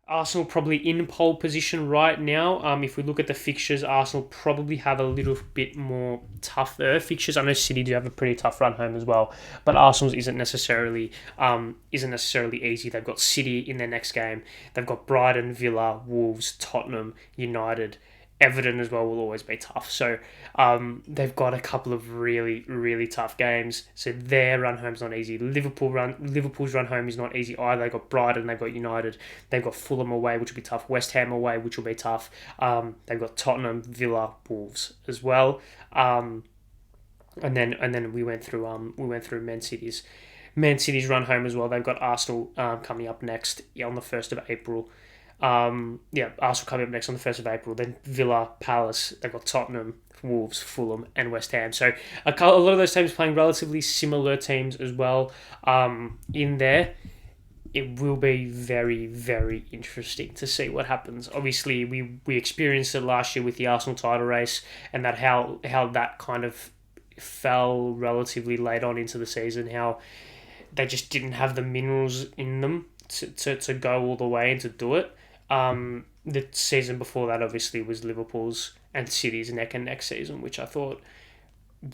Arsenal probably in pole position right now. If we look at the fixtures, Arsenal probably have a little bit more tougher fixtures. I know City do have a pretty tough run home as well, but Arsenal's isn't necessarily easy. They've got City in their next game. They've got Brighton, Villa, Wolves, Tottenham, United. Everton as well will always be tough. So they've got a couple of really, really tough games. So their run home's not easy. Liverpool's run home is not easy either. They've got Brighton, they've got United, they've got Fulham away, which will be tough. West Ham away, which will be tough. They've got Tottenham, Villa, Wolves as well. And then we went through Man City's run home as well. They've got Arsenal coming up next on the 1st of April. Arsenal coming up next on the 1st of April. Then Villa, Palace. They've got Tottenham, Wolves, Fulham, and West Ham. So a lot of those teams playing relatively similar teams as well in there. It will be very, very interesting to see what happens. Obviously, we experienced it last year with the Arsenal title race, and that how that kind of fell relatively late on into the season, how they just didn't have the minerals in them to go all the way and to do it. The season before that obviously was Liverpool's and City's neck and neck season, which I thought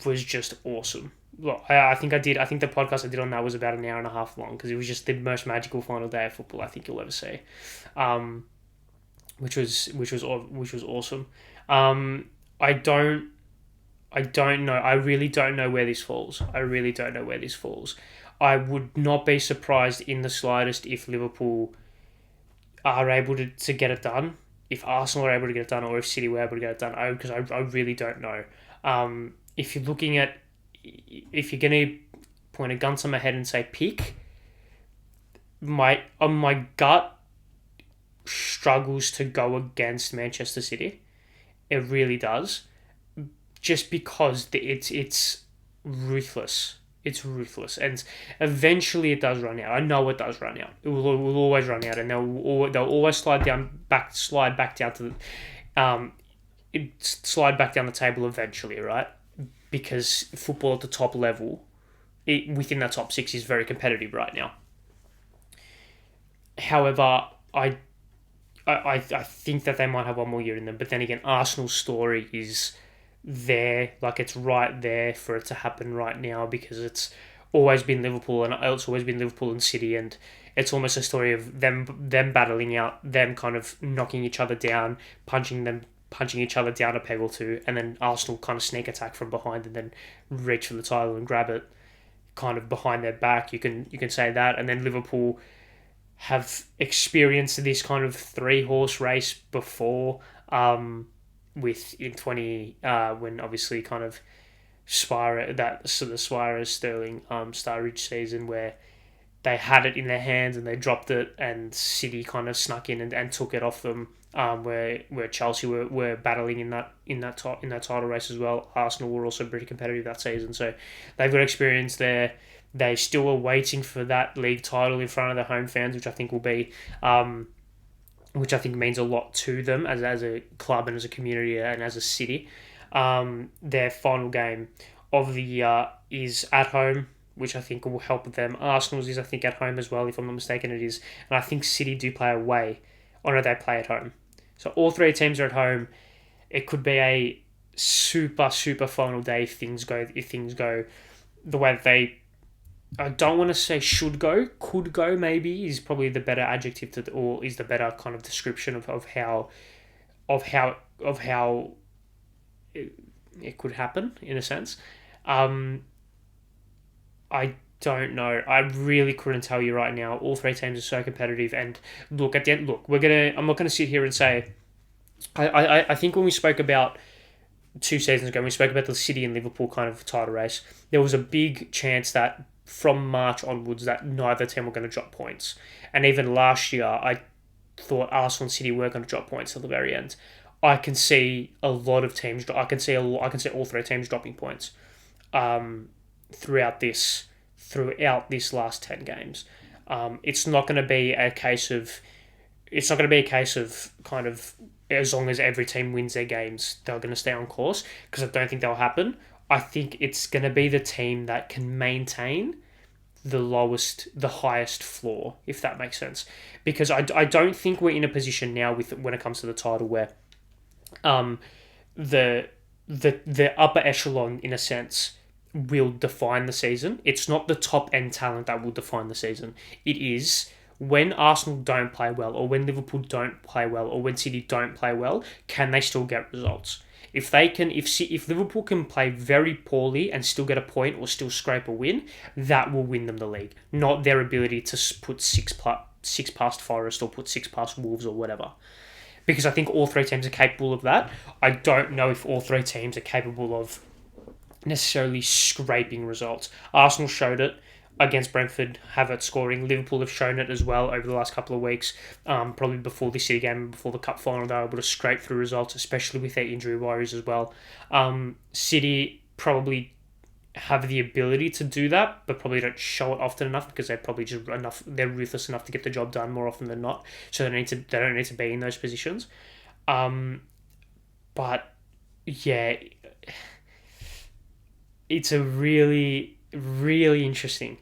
was just awesome. Look, I think the podcast I did on that was about an hour and a half long because it was just the most magical final day of football I think you'll ever see, which was awesome. I don't know. I really don't know where this falls. I would not be surprised in the slightest if Liverpool are able to get it done, if Arsenal are able to get it done, or if City were able to get it done. Because I really don't know. If you're going to point a gun to my head and say pick, my gut struggles to go against Manchester City. It really does. Just because it's ruthless. It's ruthless. And eventually it does run out. I know it does run out. It will always run out, and they'll always slide back down to slide back down the table eventually, right? Because football at the top level, within that top six, is very competitive right now. However, I think that they might have one more year in them. But then again, Arsenal's story is there, like it's right there for it to happen right now because it's always been Liverpool and it's always been Liverpool and City, and it's almost a story of them battling out, them kind of knocking each other down, punching each other down a peg or two, and then Arsenal kind of sneak attack from behind and then reach for the title and grab it kind of behind their back. You can say that. And then Liverpool have experienced this kind of 3-horse race before, with in 20 when obviously kind of the Suarez Sterling Sturridge season, where they had it in their hands and they dropped it, and City kind of snuck in and took it off them, where Chelsea were battling in that title race as well. Arsenal were also pretty competitive that season, so they've got experience there. They still are waiting for that league title in front of their home fans, which I think will be which I think means a lot to them as a club and as a community and as a city. Their final game of the year is at home, which I think will help them. Arsenal's is, I think, at home as well, if I'm not mistaken it is. And I think City do play away. Or no, they play at home. So all three teams are at home. It could be a super, super final day if things go the way that they... I don't want to say should go, could go maybe is probably the better adjective or is the better kind of description of how it could happen in a sense. I don't know. I really couldn't tell you right now. All three teams are so competitive, and look at the end. Look, I'm not gonna sit here and say. I think when we spoke about 2 seasons ago, when we spoke about the City and Liverpool kind of title race, there was a big chance that from March onwards that neither team were going to drop points. And even last year, I thought Arsenal and City were going to drop points till the very end. I can see a lot of teams. I can see all three teams dropping points throughout this last 10 games. It's not going to be a case of kind of as long as every team wins their games, they're going to stay on course, because I don't think that'll happen. I think it's going to be the team that can maintain the highest floor, if that makes sense. Because I don't think we're in a position now when it comes to the title where um the the upper echelon, in a sense, will define the season. It's not the top end talent that will define the season. It is when Arsenal don't play well, or when Liverpool don't play well, or when City don't play well, can they still get results? If Liverpool can play very poorly and still get a point or still scrape a win, that will win them the league. Not their ability to put six past Forest or put six past Wolves or whatever. Because I think all three teams are capable of that. I don't know if all three teams are capable of necessarily scraping results. Arsenal showed it against Brentford, have it scoring. Liverpool have shown it as well over the last couple of weeks. Probably before the City game, before the Cup final, they were able to scrape through results, especially with their injury worries as well. City probably have the ability to do that, but probably don't show it often enough because they're ruthless enough to get the job done more often than not. So they don't need to be in those positions. But yeah, it's a really, really interesting.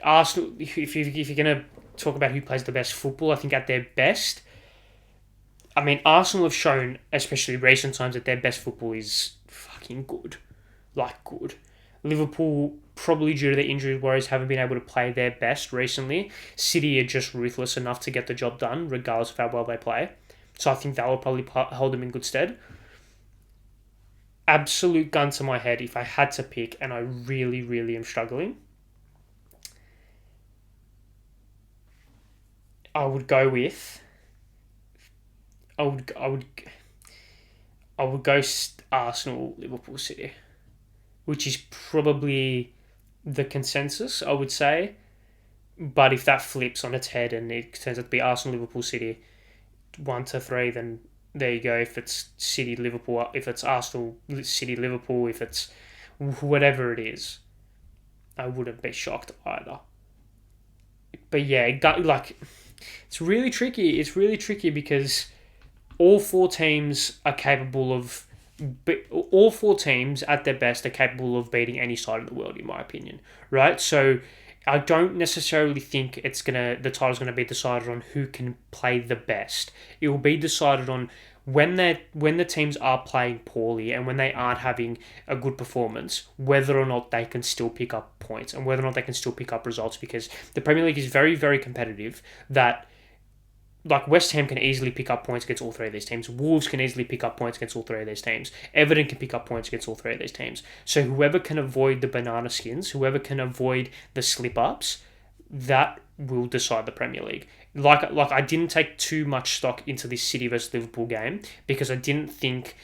Arsenal, if you're gonna talk about who plays the best football, I think at their best, I mean, Arsenal have shown, especially recent times, that their best football is fucking good. Like, good. Liverpool, probably due to their injury worries, haven't been able to play their best recently. City are just ruthless enough to get the job done, regardless of how well they play. So I think that will probably hold them in good stead. Absolute gun to my head, if I had to pick, and I really, really am struggling, I would go with... I would go Arsenal, Liverpool, City, which is probably the consensus, I would say. But if that flips on its head and it turns out to be Arsenal, Liverpool, City, 1 to 3, then there you go. If it's City, Liverpool, if it's Arsenal, City, Liverpool, if it's whatever it is, I wouldn't be shocked either. But yeah, it's really tricky. It's really tricky because all four teams are capable of... all four teams at their best are capable of beating any side in the world, in my opinion, right? So I don't necessarily think the title's gonna be decided on who can play the best. It will be decided on when the teams are playing poorly and when they aren't having a good performance, whether or not they can still pick up points and whether or not they can still pick up results, because the Premier League is very, very competitive. That, like, West Ham can easily pick up points against all three of these teams. Wolves can easily pick up points against all three of these teams. Everton can pick up points against all three of these teams. So whoever can avoid the banana skins, whoever can avoid the slip-ups, that will decide the Premier League. Like I didn't take too much stock into this City versus Liverpool game because I didn't think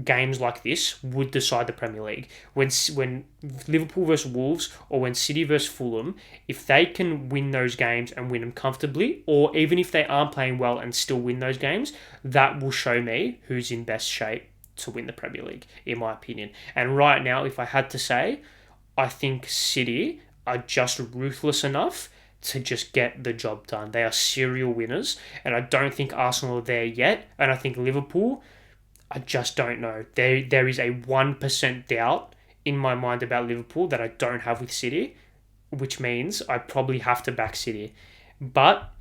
games like this would decide the Premier League. When Liverpool versus Wolves or when City versus Fulham, if they can win those games and win them comfortably, or even if they aren't playing well and still win those games, that will show me who's in best shape to win the Premier League, in my opinion. And right now, if I had to say, I think City are just ruthless enough to just get the job done. They are serial winners, and I don't think Arsenal are there yet. And I think Liverpool, I just don't know. There is a 1% doubt in my mind about Liverpool that I don't have with City, which means I probably have to back City. But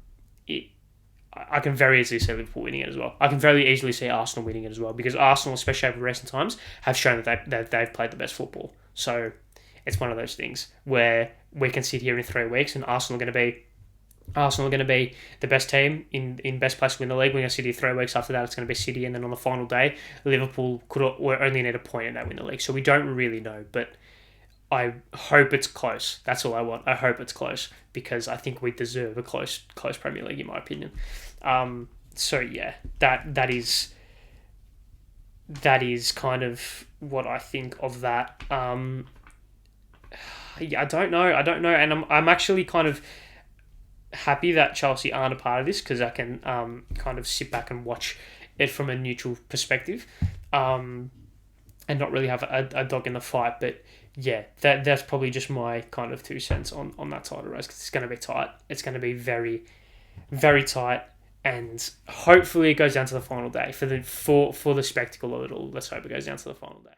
I can very easily see Liverpool winning it as well. I can very easily see Arsenal winning it as well, because Arsenal, especially over recent times, have shown that they've played the best football. So it's one of those things where we can sit here in 3 weeks and Arsenal are going to be the best team in best place to win the league. We're going to sit here 3 weeks after that. It's going to be City, and then on the final day, Liverpool could only need a point and they win the league. So we don't really know, but I hope it's close. That's all I want. I hope it's close because I think we deserve a close Premier League, in my opinion. So yeah, that is kind of what I think of that. I don't know, and I'm actually kind of happy that Chelsea aren't a part of this because I can kind of sit back and watch it from a neutral perspective, and not really have a dog in the fight. But yeah, that's probably just my kind of 2 cents on that title race, because it's going to be tight. It's going to be very, very tight, and hopefully it goes down to the final day for the spectacle of it all. Let's hope it goes down to the final day.